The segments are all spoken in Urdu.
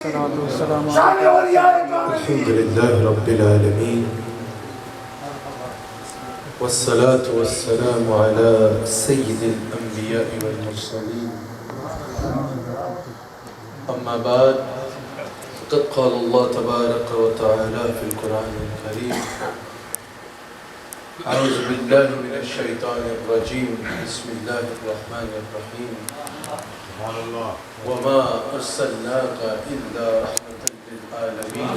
الحمد لله رب العالمين والصلاة والسلام على سيد الأنبياء والمرسلين أما بعد فقد قال الله تبارك وتعالى في القرآن الكريم أعوذ بالله من الشيطان الرجيم بسم الله الرحمن الرحيم وما أرسلناك إلا رحمة للعالمين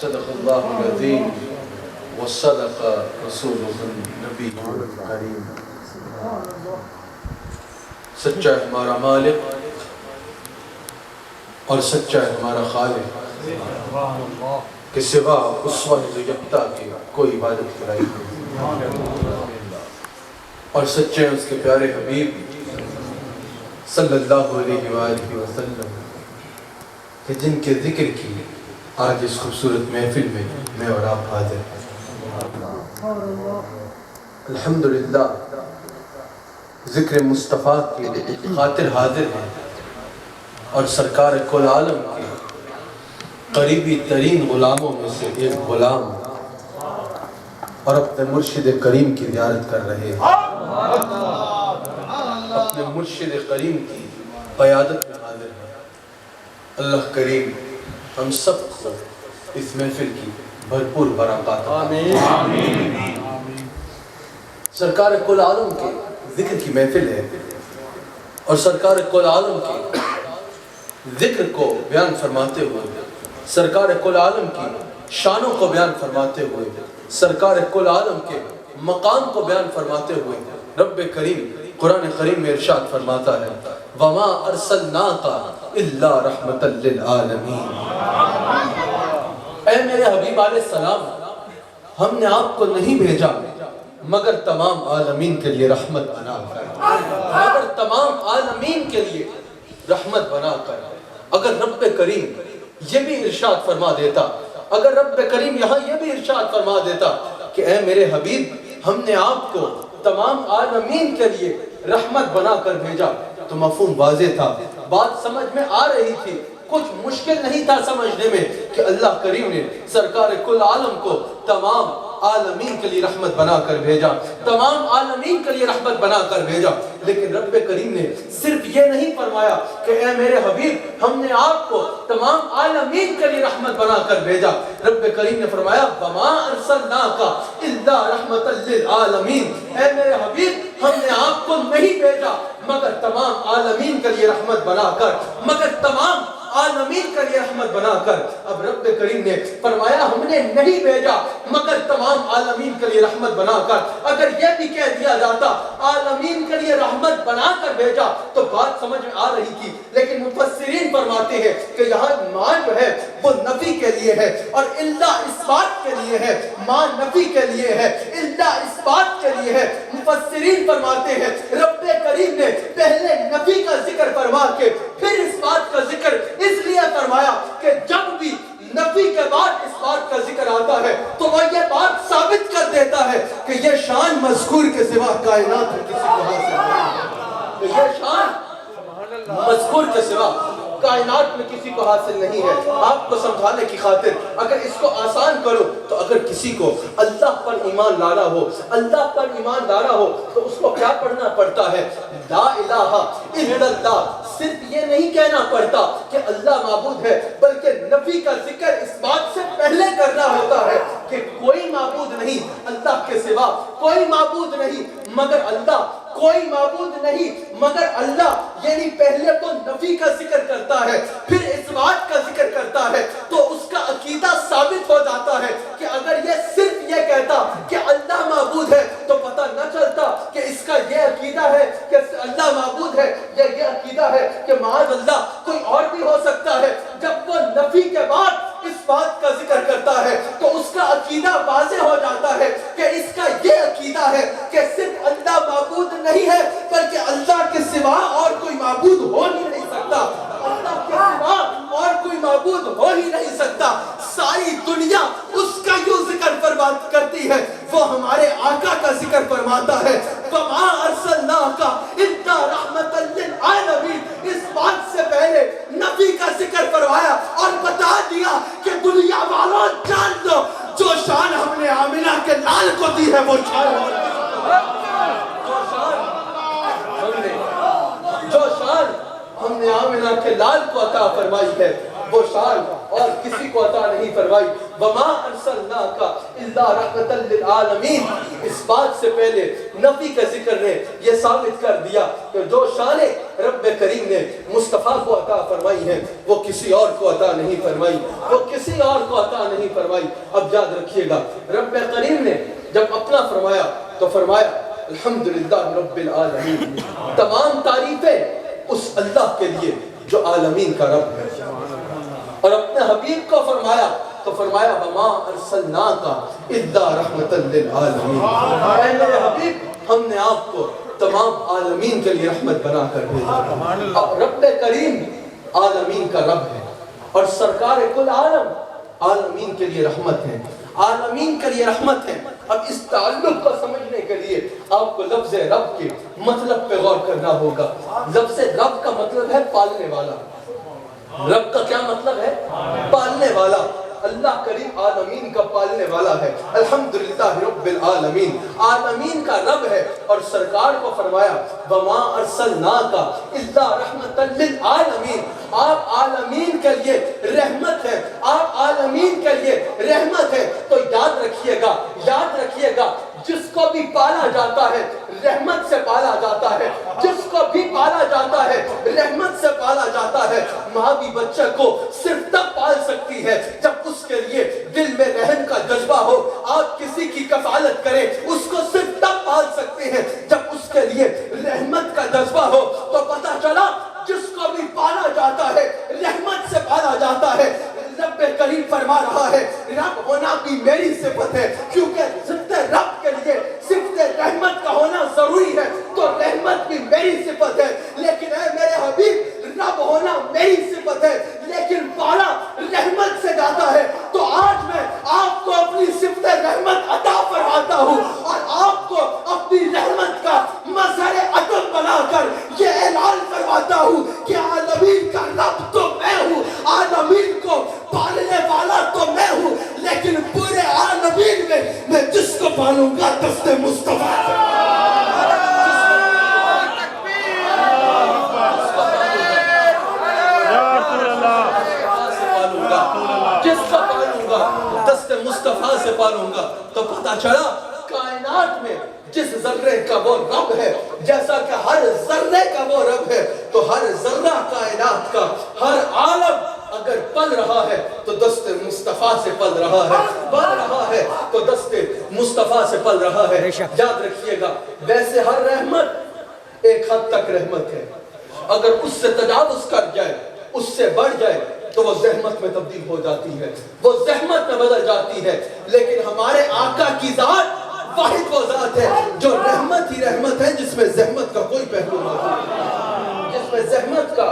صدق الله العظيم وصدق رسوله النبي الكريم. سچا ہے ہمارا مالک اور سچا ہے ہمارا خالق کہ سوا اس واحد یکتا کے کوئی عبادت کرائی نہیں، اور سچے ہیں اس کے پیارے حبیب صلی اللہ علیہ وآلہ وسلم کہ جن کے ذکر کی آج اس خوبصورت محفل میں میں اور آپ حاضر ہیں. الحمدللہ ذکر مصطفیٰ کی خاطر حاضر ہیں اور سرکار کل عالم کے قریبی ترین غلاموں میں سے ایک غلام اور اپنے مرشد کریم کی زیارت کر رہے ہیں، اپنے مرشد کریم کی قیادت میں حاضر ہیں. اللہ کریم ہم سب کو اس محفل کی بھرپور برکات آمین. سرکار کل عالم کے ذکر کی محفل ہے اور سرکار کل عالم کے ذکر کو بیان فرماتے ہوئے، سرکار کل عالم کی شانوں کو بیان فرماتے ہوئے، سرکار کل عالم کے مقام کو بیان فرماتے ہوئے رب کریم قرآن کریم میں ارشاد فرماتا ہے وَمَا أَرْسَلْنَاكَ إِلَّا رَحْمَةً لِلْعَالَمِينَ. اے میرے حبیب علیہ السلام، ہم نے آپ کو نہیں بھیجا مگر تمام عالمین کے لیے رحمت بنا کر، مگر تمام عالمین کے لیے رحمت بنا کر. اگر رب کریم یہ بھی ارشاد فرما دیتا، اگر رب کریم یہاں یہ بھی ارشاد فرما دیتا کہ اے میرے حبیب ہم نے آپ کو تمام عالمین کے لیے رحمت بنا کر بھیجا، تو مفہوم واضح تھا، بات سمجھ میں آ رہی تھی، کچھ مشکل نہیں تھا سمجھنے میں کہ اللہ کریم نے سرکار کل عالم کو تمام عالمین کے لیے رحمت بنا کر بھیجا، تمام عالمین کے لیے رحمت بنا کر بھیجا. لیکن رب کریم نے صرف یہ نہیں فرمایا کہ اے میرے حبیب ہم نے آپ کو تمام عالمین کے لیے رحمت بنا کر بھیجا. رب کریم نے فرمایا وَمَا أَرْسَلْنَاكَ إِلَّا رَحْمَةً لِلْعَالَمِينَ. اے میرے حبیب ہم نے آپ کو نہیں بھیجا مگر تمام عالمین کے لیے رحمت بنا کر، مگر تمام عالمین کے لیے رحمت بنا کر. اب رب کریم نے فرمایا ہم نے نہیں بھیجا مگر تمام عالمین کے لیے رحمت بنا کر. اگر یہ بھی کہہ دیا جاتا عالمین کے لیے رحمت بنا کر بھیجا تو بات سمجھ میں آ رہی تھی. لیکن مفسرین فرماتے ہیں کہ یہاں ماں جو ہے وہ نفی کے لیے ہے اور الا اس بات کے لیے ہے، ماں نفی کے لیے ہے، الا اس بات کے لیے ہے. مفسرین فرماتے ہیں رب کریم نے پہلے نفی کا ذکر فرما کے پھر اس بات کا ذکر اس لیے فرمایا کہ جب بھی نفی کے بعد اس بات کا ذکر آتا ہے تو وہ یہ بات ثابت کر دیتا ہے کہ یہ شان مذکور کے سوا کائنات میں کسی کو حاصل نہیں، کہ یہ شان مذکور کے سوا کائنات میں کسی کو حاصل نہیں ہے. آپ کو سمجھانے کی خاطر اگر اس کو آسان کرو تو اگر کسی کو اللہ پر ایمان لانا ہو، اللہ پر ایمان لانا ہو تو اس کو کیا پڑھنا پڑتا ہے؟ لا الہ الا اللہ. صرف یہ نہیں کہنا پڑتا کہ اللہ معبود ہے بلکہ نفی کا ذکر اس بات سے پہلے کرنا ہوتا ہے کہ کوئی معبود نہیں اللہ کے سوا، کوئی معبود نہیں مگر اللہ، کوئی معبود نہیں مگر اللہ. یعنی پہلے تو نفی کا ذکر کرتا ہے پھر اس بات کا ذکر کرتا ہے تو اس کا عقیدہ ثابت ہو جاتا ہے کہ اگر یہ صرف یہ کہتا کہ اللہ معبود ہے تو پتہ نہ چلتا کہ اس کا یہ عقیدہ ہے کہ اللہ معبود ہے یا یہ عقیدہ ہے کہ معاذ اللہ کوئی اور بھی ہو سکتا ہے. جب وہ نفی کے بعد اس بات کا ذکر کرتا ہے تو اس کا عقیدہ واضح ہو جاتا ہے کہ اس کا یہ عقیدہ ہے کہ صرف اللہ معبود نہیں ہے بلکہ اللہ کے سوا اور کوئی معبود ہو ہی نہیں سکتا، اللہ کے سوا اور کوئی معبود ہو ہی نہیں سکتا. ساری دنیا اس کا یوں ذکر کرتی ہے، وہ ہمارے آقا کا ذکر فرماتا ہے وَمَا أَرْسَلْنَاكَ إِلَّا رَحْمَةً لِلْعَالَمِينَ. اس بات سے پہلے نبی کا کے لال کو عطا فرمائی ہے وہ شان اور کسی کو عطا نہیں فرمائی. وما ارسلناک الا رحمۃ للعالمین. اس بات سے پہلے نبی کا ذکر نے یہ ثابت کر دیا کہ جو شان رب کریم نے مصطفیٰ کو عطا فرمائی ہے وہ کسی اور کو عطا نہیں فرمائی, وہ کسی اور کو عطا نہیں فرمائی. اب یاد رکھیے گا رب کریم نے جب اپنا فرمایا تو فرمایا الحمدللہ رب العالمین. تمام تعریفیں اس اللہ کے لیے جو عالمین کا رب ہے. اور اپنے حبیب کو فرمایا تو فرمایا وما ارسلناک الا رحمۃ للعالمین. اے میرے حبیب ہم نے آپ کو تمام عالمین کے لیے رحمت بنا کر بھیجا. رب کریم عالمین کا رب ہے اور سرکار کل عالم عالمین کے لیے رحمت ہے, عالمین کے لیے رحمت ہے. اب اس تعلق کو سمجھنے کے لیے آپ کو لفظ رب کے مطلب پہ غور کرنا ہوگا. لفظ رب کا مطلب ہے پالنے والا. رب کا کیا مطلب ہے؟ پالنے والا. اللہ کریم عالمین کا پالنے والا ہے. الحمدللہ رب العالمین عالمین کا رب ہے. اور سرکار کو فرمایا وما ارسلناک الا رحمۃ للعالمین. آپ عالمین کے لیے رحمت ہے, آپ عالمین کے لیے رحمت ہے. تو یاد رکھیے گا, یاد رکھیے گا جس کو بھی پالا جاتا ہے رحمت سے پالا جاتا ہے. جس کو بھی پالا جاتا ہے رحمت سے پالا جاتا ہے. ماں بھی بچے کو صرف تب پال سکتی ہے جب اس کے لیے دل میں رحم کا جذبہ ہو. آپ کسی کی کفالت کریں اس کو صرف تب پال سکتے ہیں جب اس کے لیے رحمت کا جذبہ ہو. تو پتہ چلا جس کو بھی پالا جاتا ہے رحمت سے پالا جاتا ہے. رب کریم فرما رہا ہے رب ہونا بھی میری صفت ہے, کیونکہ صفت رب کے لیے صفت رحمت کا ہونا ضروری ہے. تو رحمت بھی میری صفت ہے. لیکن اے میرے حبیب رب ہونا میری صفت ہے لیکن پالا رحمت سے جاتا ہے. تو آج میں آپ کو اپنی صفت رحمت عطا فرماتا ہوں اور آپ کو اپنی رحمت کا مظہر عطف بنا کر یہ اعلان فرماتا ہوں کہ عالمین کا رب تو میں ہوں, عالمین کو پالنے والا تو میں ہوں, لیکن پورے عالمین میں جس کو پالوں گا دست مصطفیٰ جس کو پالوں گا دست مصطفیٰ سے پالوں گا. تو پتہ چلا کائنات میں جس ذرے کا وہ رب ہے, جیسا کہ ہر ذرے کا وہ رب ہے, تو ہر ذرہ کائنات کا ہر عالم اگر پل رہا ہے تو دست مصطفیٰ سے پل رہا ہے, پل رہا ہے تو دست مصطفیٰ سے پل رہا ہے. یاد رکھیے گا ویسے ہر رحمت ایک حد تک رحمت ہے, اگر اس سے تجاوز کر جائے, اس سے بڑھ جائے تو وہ زحمت میں تبدیل ہو جاتی ہے, وہ زحمت میں بدل جاتی ہے. لیکن ہمارے آقا کی ذات واحد وہ ذات ہے جو رحمت ہی رحمت ہے, جس میں زحمت کا کوئی پہلو موجود نہیں, جس میں زحمت کا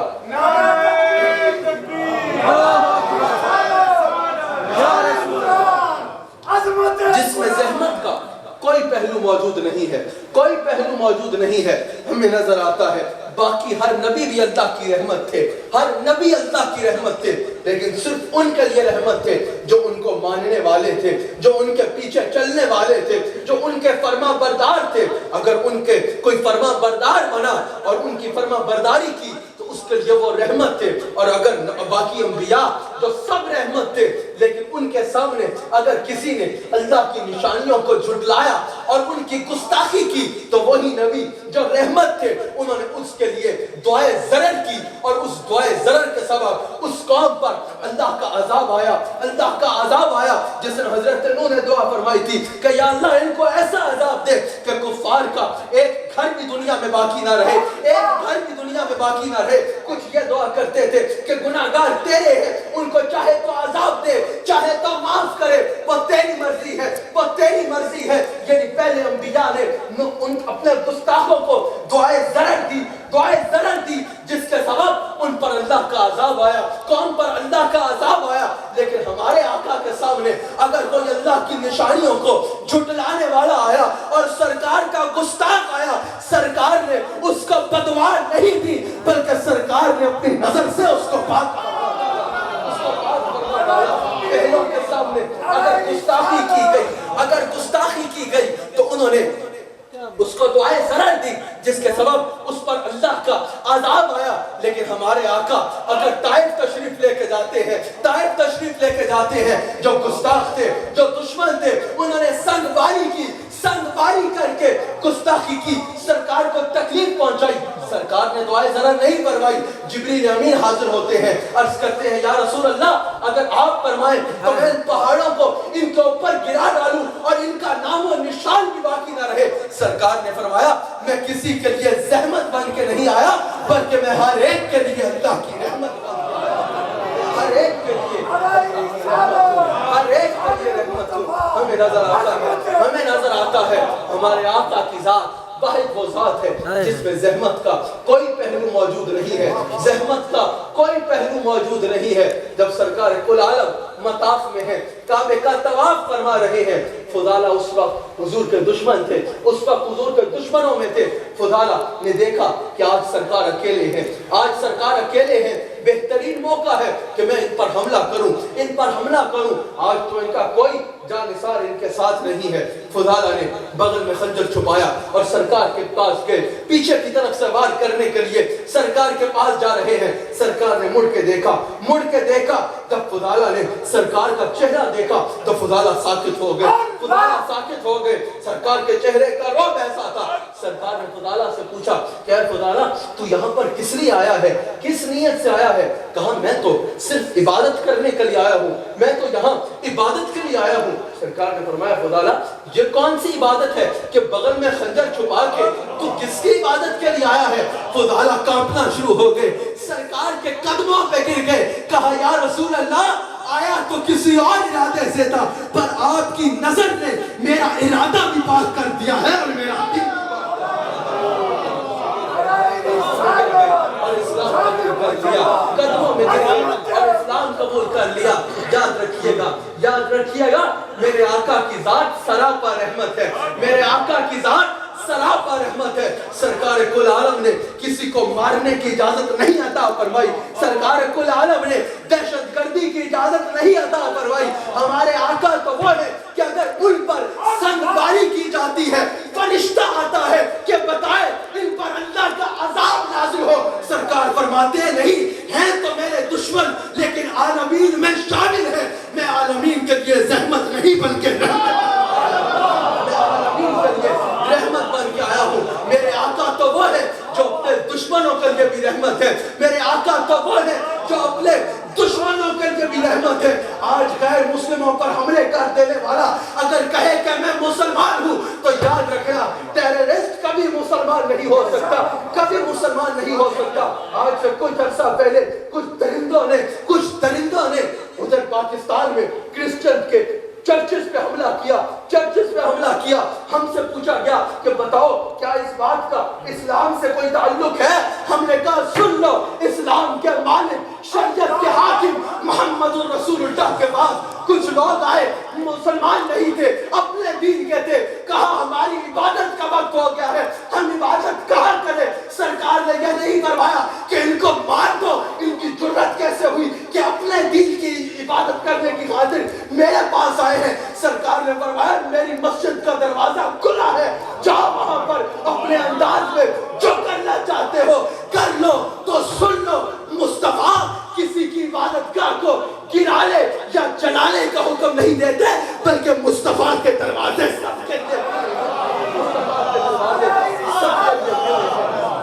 جس میں زحمت کا کوئی پہلو موجود نہیں ہے, کوئی پہلو موجود نہیں ہے. ہمیں نظر آتا ہے باقی ہر نبی بھی اللہ کی رحمت تھے, ہر نبی اللہ کی رحمت تھے, لیکن صرف ان کے لیے رحمت تھے جو ان کو ماننے والے تھے, جو ان کے پیچھے چلنے والے تھے, جو ان کے فرما بردار تھے. اگر ان کے کوئی فرما بردار بنا اور ان کی فرما برداری کی تو اس کے لیے وہ رحمت تھے. اور اگر باقی انبیاء جو سب رحمت تھے, لیکن ان کے سامنے اگر کسی نے اللہ کی نشانیوں کو جھٹلایا اور ان کی گستاخی کی تو وہی نبی جو رحمت تھے انہوں نے اس کے لیے دعائے ضرر کی, اور اس دعائے ضرر کے سبب اس قوم پر اللہ کا عذاب آیا, اللہ کا عذاب آیا. جس نے حضرت نوح نے دعا فرمائی تھی کہ یا اللہ ان کو ایسا عذاب دے کہ کفار کا ایک گھر بھی دنیا میں باقی نہ رہے, ایک گھر بھی دنیا میں باقی نہ رہے. کچھ یہ دعا کرتے تھے کہ گناہگار تیرے ہیں, ان کو چاہے تو عذاب دے چاہے تو معاف کرے, وہ تیری مرضی ہے, وہ تیری مرضی ہے. یعنی پہلے انبیاء نے ان اپنے گستاخوں کو دعائے ضرر دی, دعائے ضرر دی, جس کے سبب ان پر اللہ کا عذاب آیا, قوم پر اللہ کا عذاب آیا. لیکن ہمارے آقا کے سامنے اگر کوئی اللہ کی نشانیوں کو جھٹلانے والا آیا اور سرکار کا گستاخ آیا, سرکار نے اس کو بددعا نہیں دی بلکہ سرکار نے اپنی نظر سے اس کو پاک پہلوں کے سامنے اگر گستاخی کی گئی, اگر گستاخی کی گئی تو انہوں نے اس کو دعائے ضرر دی جس کے سبب اس پر اللہ کا عذاب آیا. لیکن ہمارے ہمارے آقا اگر طائف تشریف لے کے جاتے ہیں، طائف تشریف لے کے جاتے ہیں، جو گستاخ تھے، جو دشمن تھے، انہوں نے سنگ باری کی، سنگ باری کر کے گستاخی کی، سرکار کو تکلیف پہنچائی، سرکار نے دعائے ضرر نہیں فرمائی۔ جبریل امین حاضر ہوتے ہیں، عرض کرتے ہیں یا رسول اللہ اگر آپ فرمائیں تو میں ان پہاڑوں کو ان کے اوپر گرا ڈالوں اور ان کا نام و نشان بھی باقی نہ رہے۔ سرکار نے فرمایا میں کسی کے لیے زحمت بن کے نہیں آیا، بلکہ میں ہر ایک کے لیے اللہ کی رحمت بن کے آیا، ہر ایک کے لیے، ہر ایک کے لیے رحمت ہوں۔ ہمیں نظر آتا ہے، ہمیں نظر آتا ہے ہمارے آقا کی ذات واحد وہ ذات ہے جس میں زحمت کا کوئی پہلو موجود نہیں ہے، زحمت کا کوئی پہلو موجود نہیں ہے۔ جب سرکار کل عالم مطاف میں ہے، کعبے کا طواف فرما رہے ہیں، فضالہ اس وقت حضور کے دشمن تھے، اس وقت حضور کے دشمنوں میں تھے۔ فضالہ نے دیکھا کہ آج سرکار اکیلے ہیں، آج سرکار اکیلے ہیں، بہترین موقع ہے کہ میں ان پر حملہ کروں، ان پر حملہ کروں، آج تو ان کا کوئی جانثار ان کے ساتھ نہیں ہے۔ فضالہ نے بغل میں خنجر چھپایا اور سرکار کے پاس گئے، پیچھے کی طرف سے وار کرنے کے لیے سرکار کے پاس جا رہے ہیں۔ سرکار نے مڑ کے دیکھا، مڑ کے دیکھا، جب فضالہ نے سرکار کا چہرہ دیکھا تو فضالہ ساکت ہو گئے، فضالہ ساکت ہو گئے۔ سرکار کے چہرے کا رعب ایسا تھا، سرکار نے فضالہ سے پوچھا کہ اے فضالہ تو یہاں پر کس لیے آیا ہے، کس نیت سے آیا ہے؟ کہا میں تو صرف عبادت کرنے کے لیے آیا ہوں، میں تو یہاں عبادت کے لیے آیا ہوں۔ سرکار نے فرمایا فضالہ یہ کون سی عبادت ہے کہ بغل میں خنجر چھپا کے تو کس کی عبادت کے لیے آیا ہے؟ فضالہ کانپنا شروع ہو گئے، سرکار کے قدموں پہ گر گئے، کہا یا رسول اللہ آیا تو کسی اور ارادے سے تھا، پر آپ کی نظر نے میرا ارادہ بھی پاک کر دیا ہے اور میرا دل بھی اور اسلام قبول کر لیا، قدموں میں گرا اور اسلام قبول کر لیا۔ یاد رکھیے گا، یاد رکھیے گا، میرے آقا کی ذات سراپا رحمت ہے، میرے آقا کی ذات سراپا رحمت ہے۔ سرکار کل عالم نے کسی کو مارنے کی اجازت نہیں عطا فرمائی، سرکار کل عالم نے دہشت گردی کی اجازت نہیں عطا فرمائی۔ ہمارے آقا تو وہ ہے کہ اگر ان پر سنگ باری کی جاتی ہے فرشتہ آتا ہے کہ بتائے ان پر اللہ کا عذاب نازل ہو، سرکار فرماتے نہیں ہیں تو میرے دشمن لیکن عالمین میں شامل ہے، میں عالمین کے لیے زحمت نہیں بلکہ رحمت بن کے آیا ہوں۔ میرے آقا تو وہ ہے جو اپنے دشمنوں کے لیے بھی رحمت ہے، میرے آقا تو وہ ہے جو اپنے دشمنوں کے لیے بھی رحمت ہے۔ آج غیر مسلموں پر حملے کر دینے والا اگر کہے کہ میں مسلمان ہوں تو یاد رکھنا ٹیررسٹ کبھی مسلمان نہیں ہو سکتا، کبھی مسلمان نہیں ہو سکتا۔ آج سے کچھ عرصہ پہلے کچھ درندوں نے ادھر پاکستان میں کرسچن کے چرچز پہ حملہ کیا، چرچز پہ حملہ کیا۔ ہم سے پوچھا گیا کہ بتاؤ کیا اس بات کا اسلام سے کوئی تعلق ہے؟ ہم نے کہا سن لو، اسلام کے مالک شریعت کے حاکم محمد رسول اللہ کے پاس کچھ لوگ آئے، مسلمان نہیں تھے، اپنے دین کے تھے، کہا ہماری عبادت کا وقت ہو گیا ہے، ہم عبادت کہاں کریں؟ سرکار نے یہ نہیں فرمایا کہ ان کو مار دو، ان کی جرت کیسے ہوئی کہ اپنے دین کی عبادت کرنے کی خاطر میرے پاس آئے ہیں؟ سرکار نے فرمایا میری مسجد کا دروازہ کھلا ہے، جاؤ وہاں پر اپنے انداز میں جو کرنا چاہتے ہو کر لو۔ تو سن لو، مصطفیٰ کسی کی عبادت گاہ کو گرانے یا جلانے کا حکم نہیں دیتے، بلکہ مصطفیٰ کے دروازے سب کے لیے،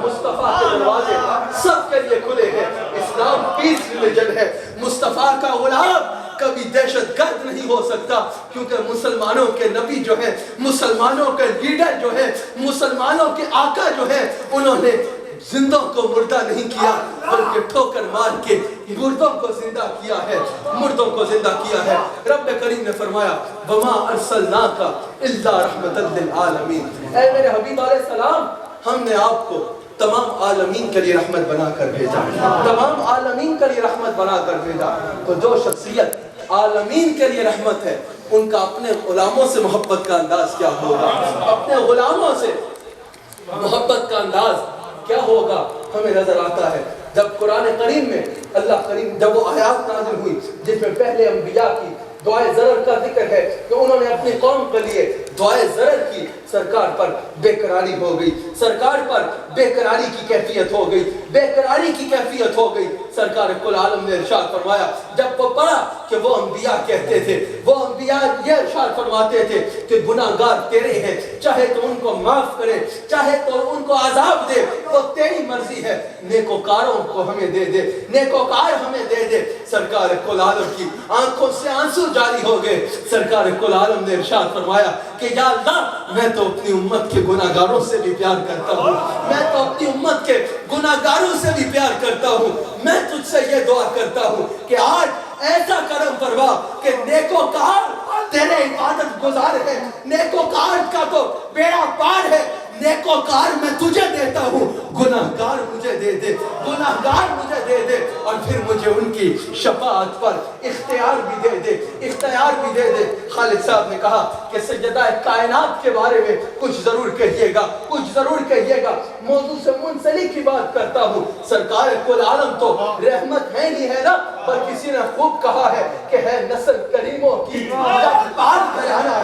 مصطفیٰ کے دروازے سب کے لیے کھلے ہیں۔ اسلام پیس ریلیجن ہے، مصطفیٰ کا غلام کبھی دہشت گرد نہیں ہو سکتا، کیونکہ مسلمانوں کے نبی جو ہیں، مسلمانوں کے لیڈر جو ہیں، مسلمانوں کے آقا جو ہیں، انہوں نے زندوں کو مردہ نہیں کیا بلکہ ٹھوکر مار کے مردوں کو زندہ کیا ہے، مردوں کو زندہ کیا ہے۔ رب کریم نے فرمایا وَمَا أَرْسَلْنَاكَ إِلَّا رَحْمَةً لِلْعَالَمِينَ، اے میرے حبیب علیہ السلام ہم نے آپ کو تمام عالمین کے لیے رحمت بنا کر بھیجا، تمام عالمین کے لیے رحمت بنا کر بھیجا۔ تو جو شخصیت عالمین کے لیے رحمت ہے ان کا اپنے غلاموں سے محبت کا انداز کیا ہوگا، اپنے غلاموں سے محبت کا انداز کیا ہوگا؟ ہمیں نظر آتا ہے جب قرآن کریم میں اللہ کریم جب وہ آیات نازل ہوئی جس میں پہلے انبیاء کی دعائے ضرر کا ذکر ہے کہ انہوں نے اپنی قوم کے لیے دعائے ضرر کی، سرکار پر بے قراری ہو گئی، سرکار پر بے قراری کی کیفیت ہو گئی، بے قراری کی کیفیت ہو گئی۔ سرکار کل عالم نے ارشاد فرمایا، جب وہ پڑھا کہ وہ انبیاء کہتے تھے، وہ انبیاء یہ ارشاد فرماتے تھے کہ گناہگار تیرے ہیں، چاہے تو ان کو معاف کرے، چاہے تو ان کو عذاب دے، وہ تیری مرضی ہے، نیکوکاروں کو ہمیں دے دے، نیکوکار ہمیں دے دے۔ سرکار کل عالم کی آنکھوں سے آنسو جاری ہو گئے۔ سرکار کل عالم نے ارشاد فرمایا کہ یا اللہ، میں تو اپنی امت کے گناہگاروں سے بھی پیار کرتا ہوں، میں تو اپنی امت کے گناہگاروں سے بھی پیار کرتا ہوں۔ میں تجھ سے یہ دعا کرتا ہوں کہ آج ایسا کرم فرما کہ نیکوکار تیرے عبادت گزار ہے، نیکوکار کا تو بیڑا پار ہے، نیکوکار میں تجھے دیتا ہوں، گناہگار مجھے دے دے، گناہگار مجھے دے دے، اور پھر مجھے ان کی شفاعت پر اختیار بھی دے دے، اختیار بھی دے دے۔ خالد صاحب نے کہا کہ سیدہ کائنات کے بارے میں کچھ ضرور کہیے گا، کچھ ضرور کہیے گا، موضوع سے منسلک کی بات کرتا ہوں۔ سرکار کل عالم تو رحمت ہے ہی ہے نا، پر کسی نے خوب کہا ہے کہ ہے نسل کریموں کی لجپال گھرانہ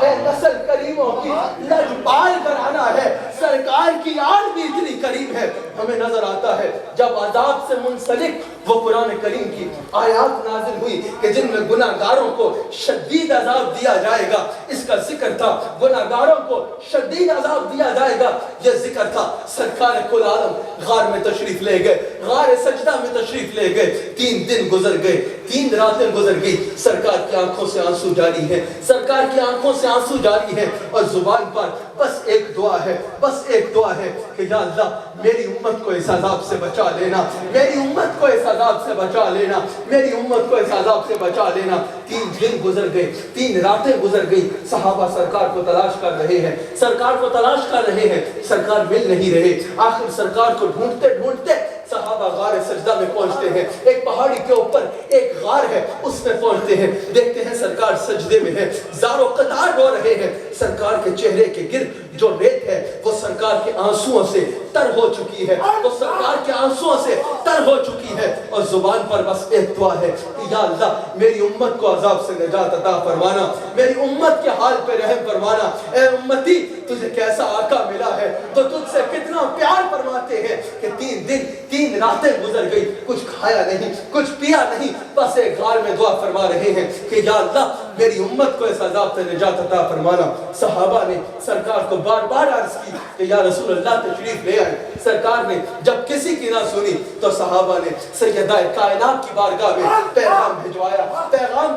ہے نسل کریموں کی لجپال گھرانہ ہے۔ سرکار کی آن بھی اتنی کریم ہے، ہمیں نظر آتا ہے جب عذاب سے منسلک وہ قرآن کریم کی آیات نازل ہوئی کہ جن میں گناہگاروں کو شدید عذاب دیا جائے گا، اس کا ذکر تھا، گناہگاروں کو شدید عذاب دیا جائے گا، یہ ذکر تھا۔ سرکار کل عالم غار میں تشریف لے گئے، غار سجدہ میں تشریف لے گئے، 3 دن گزر گئے، 3 راتیں گزر گئی، سرکار کی آنکھوں سے آنسو جاری ہے، سرکار کی آنکھوں سے آنسو جاری ہے، اور زبان پر بس ایک دعا ہے، بس ایک دعا ہے کہ یا اللہ میری امت کو اس عذاب سے بچا لینا، میری امت کو اس عذاب سے بچا لینا، میری امت کو اس عذاب سے بچا لینا۔ 3 دن گزر گئے، 3 راتیں گزر گئی، صحابہ سرکار کو تلاش کر رہے ہیں، سرکار کو تلاش کر رہے ہیں، سرکار مل نہیں رہے۔ آخر سرکار کو ڈھونڈتے ڈھونڈتے صحابہ غار سجدہ میں پہنچتے ہیں، ایک پہاڑی کے اوپر ایک غار ہے، اس میں پہنچتے ہیں، دیکھتے ہیں سرکار سجدے میں ہے، زار و قطار رو رہے ہیں، سرکار کے چہرے کے گرد جو ریت ہے وہ سرکار کے آنسوؤں سے تر ہو چکی ہے، وہ سرکار کے آنسوؤں سے تر ہو چکی ہے، اور زبان پر بس ایک دعا ہے کہ یا اللہ میری امت کو عذاب سے نجات عطا فرمانا، میری امت کے حال پہ رحم فرمانا۔ اے امتی، تجھے کیسا آقا ملا ہے تو تجھ سے کتنا پیار فرماتے ہیں کہ 3 دن 3 راتیں گزر گئی، کچھ کھایا نہیں، کچھ پیا نہیں، بس ایک غار میں دعا فرما رہے ہیں کہ یا اللہ میری امت کو اس عذاب سے نجات عطا فرمانا۔ صحابہ نے سرکار کو بار بار عرض کی کہ یا رسول اللہ تشریف لے آئے۔ سرکار نے جب کسی کی نہ سنی تو صحابہ نے سیدہ کائنات کی بارگاہ میں پیغام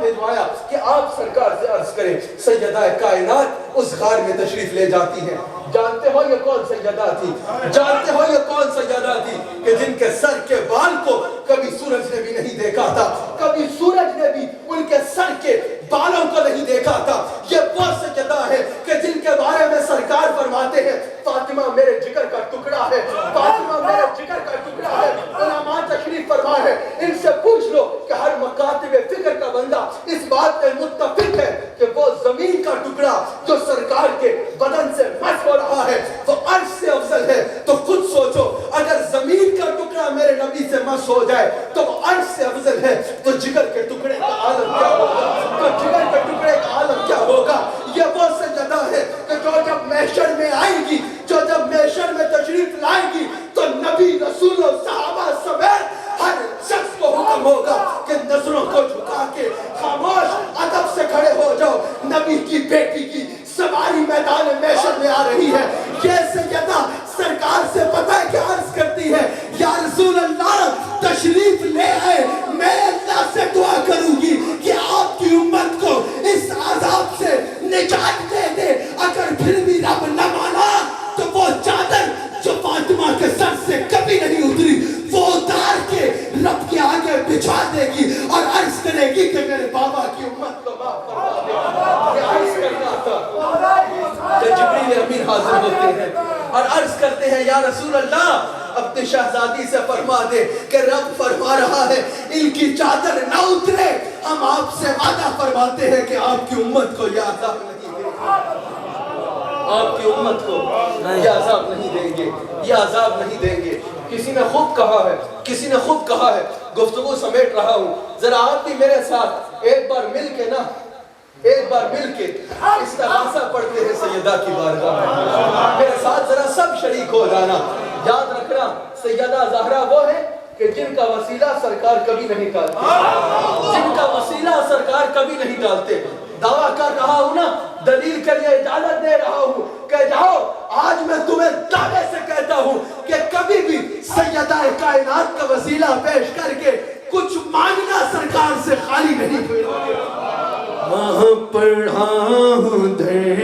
بھیجوایا کہ آپ سرکار سے عرض کریں۔ سیدہ کائنات اس غار میں تشریف لے جاتی ہیں۔ جانتے ہو یہ کون سیدہ تھی؟ جانتے ہو یہ کون سیدہ تھی کہ جن کے سر کے بال کو کبھی سورج نے بھی نہیں دیکھا تھا، کبھی سورج نے بھی ان کے سر کے بالوں کو نہیں دیکھا تھا۔ یہ وہ سیدہ ہے کہ جن کے بارے میں سرکار فرماتے ہیں فاطمہ میرے جگر کا ٹکڑا ہے، فاطمہ میرے جگر کا ٹکڑا ہے۔ علماء تشریف فرما ہے، ان سے پوچھ لو کہ ہر مکاتب فکر کا بندہ اس بات پہ متفق ہے کہ وہ زمین کا ٹکڑا جو سرکار کے بدن سے مس ہو رہا ہے وہ عرش سے افضل ہے۔ تو خود سوچو اگر زمین کا ٹکڑا میرے نبی سے مس ہو جائے تو وہ عرش سے افضل ہے، تو جگر کے ٹکڑے کا عالم کیا ہوگا، تو جگر کے ٹکڑے کا عالم کیا ہوگا۔ یہ وہ سجدہ ہے کہ جو جب محشر میں آئے گی، جو جب محشر میں تشریف لائے گی تو نبی رسول و صحابہ سمیت ہر شخص کو حکم ہوگا کہ نظروں کو جھکا کے خاموش ادب سے کھڑے ہو جاؤ، نبی کی بیٹی کی سواری میدان محشر میں آ رہی ہے۔ یہ سیدہ سرکار سے پتہ ہے کہ عرض کرتی ہے یا رسول اللہ تشریف لے آئے، میں اللہ سے دعا کروں گی کہ آپ کی امت کو اس عذاب سے نجات دے دے۔ اگر پھر بھی رب نہ مانا تو وہ چادر جو فاطمہ کے سر سے کبھی نہیں اتری وہ اتار کے رب کے آگے بچھا دے گی اور عرض کرے گی کہ میرے بابا کی امت کو معاف فرما دے۔ یہ عرض کرنا تھا کہ جبریل امین حاضر ہوتے ہیں اور عرض کرتے ہیں یا رسول اللہ اپنی شہزادی سے فرما دے کہ رب فرما رہا ہے ان کی چادر نہ اترے، ہم آپ سے وعدہ فرماتے ہیں کہ آپ کی امت کو یہ عذاب نہیں دیں گے، آپ کی امت کو یہ عذاب نہیں دیں گے، یہ عذاب نہیں دیں گے۔ کسی نے خود کہا ہے، کسی نے خود کہا ہے، گفتگو سمیٹ رہا ہوں، ذرا آپ بھی میرے ساتھ ایک بار مل کے نا ایک بار مل کے استغاثہ پڑھتے ہیں سیدہ کی بارگاہ میں. میرے ساتھ ذرا سب شریک ہو جانا. یاد رکھنا سیدہ زہرا وہ ہے کہ جن کا وسیلہ سرکار کبھی نہیں ٹالتے, جن کا وسیلہ سرکار کبھی نہیں ٹالتے. دعویٰ کر رہا ہوں نا, دلیل کے لیے اجازت دے رہا ہوں کہ جاؤ, آج میں تمہیں دعوے سے کہتا ہوں کہ کبھی بھی سیدہ کائنات کا وسیلہ پیش کر کے کچھ مانگنا سرکار سے خالی نہیں ہوئے. وہاں پڑھا ہوں در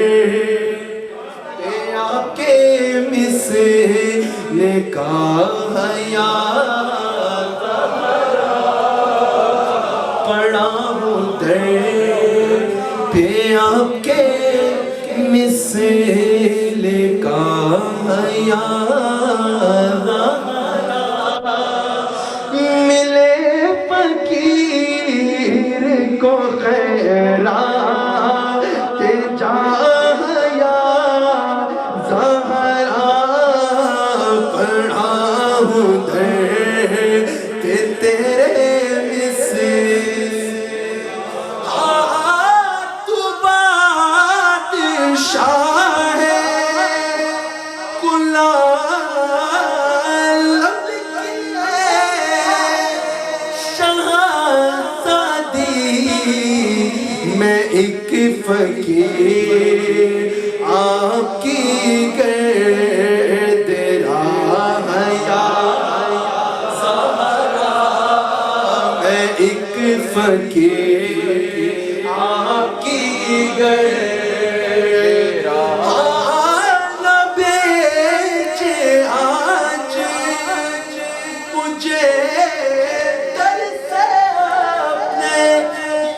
پہ آپ کے مثل کا حیا, پڑھا ہوں در پہ آپ کے مثل کا حیا, ملے فقیر کو خیرات جایا زہرا, پڑھا ہوں در کہ تیرے مثل, تو بادشاہ ہے کل میں ایک فقیر آپ کی گرد راہیا زہرا, میں ایک فقیر آپ کی گرد راہیا, نہ بیچے آج مجھے در سے اپنے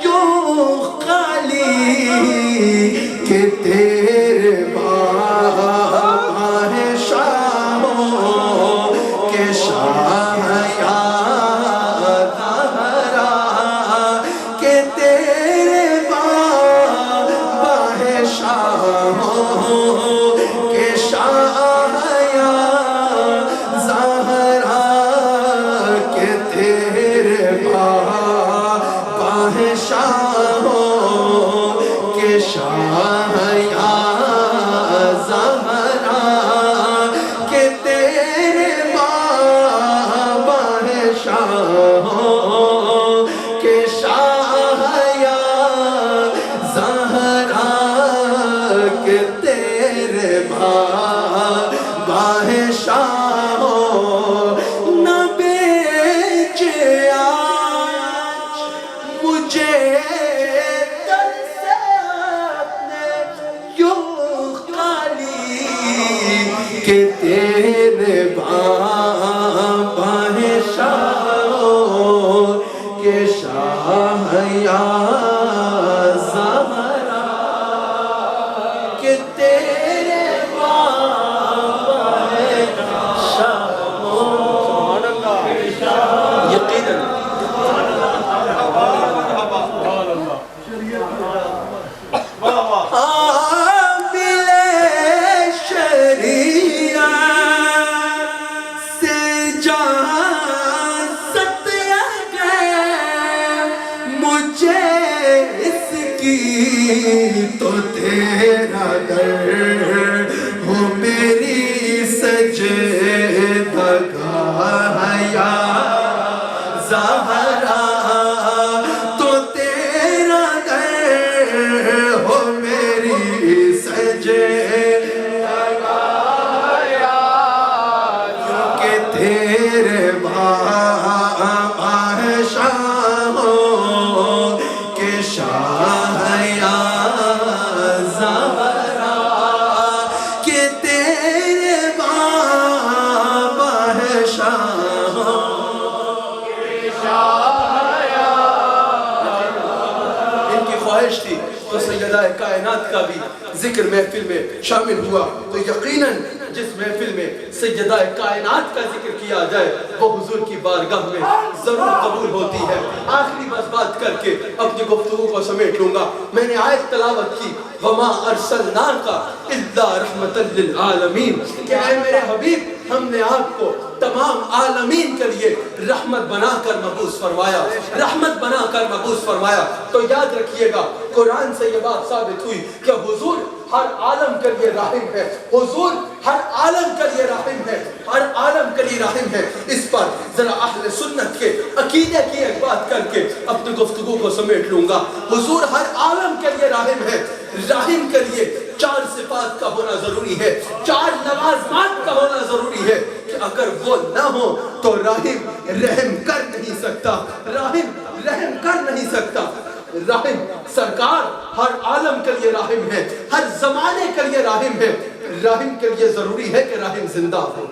یوں کہ تیرے بادشاہوں کے شاہیا زہرا, کہ تیرے بادشاہوں کے شاہیا زہرا, کہ تیرے بادشاہوں کے شاہیا زہرا, کہ تیرے بادشاہوں کے شاہیا زہرا, کہ تیرے بادشاہوں نہ بیچے آج مجھے در سے اپنے یوں خالی, کہ تیرے بادشاہوں کے شاہیا زہرا, کہ تیرے بادشاہوں کے شاہیا. یقیناً تو تیرا در ہو میری سجدہ گاہیا زہرا, تو تیرا در ہو میری سجدہ گاہیا, کہ تیرے بادشاہوں کے شاہیا زہرا, کہ تیرے بادشاہوں کے شاہیا. ان کی خواہش تھی تو سیدہ کائنات کا بھی ذکر محفل میں شامل ہوا, تو یقیناً جس محفل میں سیدہ کائنات کا ذکر کیا جائے وہ حضور کی بارگاہ میں ضرور قبول ہوتی ہے. آخری بس بات کر کے اپنی گفتگو کو سمیٹ لوں گا. میں نے آیت تلاوت کی وَمَا أَرْسَلْنَاكَ إِلَّا رَحْمَةً لِلْعَالَمِينَ, کہ اے میرے حبیب ہم نے آپ کو تمام عالمین کے لیے رحمت بنا کر مبعوث فرمایا, رحمت بنا بنا کر مبعوث فرمایا. تو یاد رکھیے گا قرآن سے یہ بات ثابت ہوئی کہ حضور ہر عالم کے لیے رحم ہے. حضور ہر عالم کے لیے رحم ہے. ہر عالم کے لیے رحم ہے. اس پر ذرا اہل سنت کے عقیدے کی ایک بات کر کے اپنی گفتگو کو سمیٹ لوں گا. حضور ہر عالم کے لیے رحم ہے. رحم کے لیے 4 صفات کا ہونا ضروری ہے. 4 لوازمات کا ہونا ضروری ہے کہ اگر وہ نہ ہو تو رحم رحم کر نہیں سکتا. رحم کر نہیں سکتا. رحم سرکار ہر عالم کے لیے رحم ہے. ہر زمانے کے لیے رحم ہے. رحم کے لیے ضروری ہے کہ رحم زندہ ہو.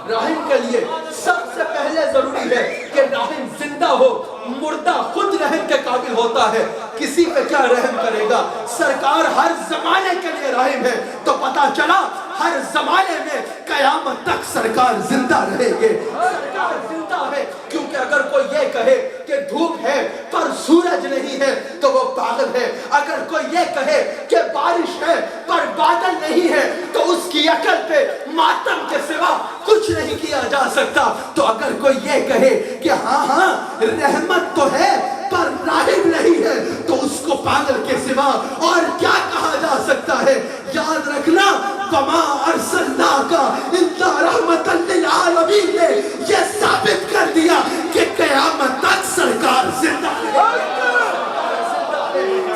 رحم کے لیے سب سے پہلے ضروری ہے کہ رحم زندہ ہو. مردہ خود رحم کے قابل ہوتا ہے. کسی پہ کیا رحم کرے گا؟ سرکار ہر زمانے کے لیے رحم ہے. تو پتا چلا ہر زمانے میں قیامت تک سرکار زندہ رہیں گے. سرکار زندہ ہے. کیونکہ اگر کوئی یہ کہے کہ دھوپ ہے پر سورج نہیں ہے تو وہ پاگل ہے. اگر کوئی یہ کہے کہ بارش ہے پر بادل نہیں ہے تو اس کی عقل پہ ماتم کے سوا کچھ نہیں کیا جا سکتا. تو اگر کوئی یہ کہے کہ ہاں رحمت تو ہے پر راہب نہیں ہے تو اس کو پاگل کے سوا اور کیا کہا جا سکتا ہے. یاد رکھنا وما ارسلناک الا رحمۃ للعالمین نے یہ ثابت کر دیا کہ قیامت تک سرکار زندہ ہے.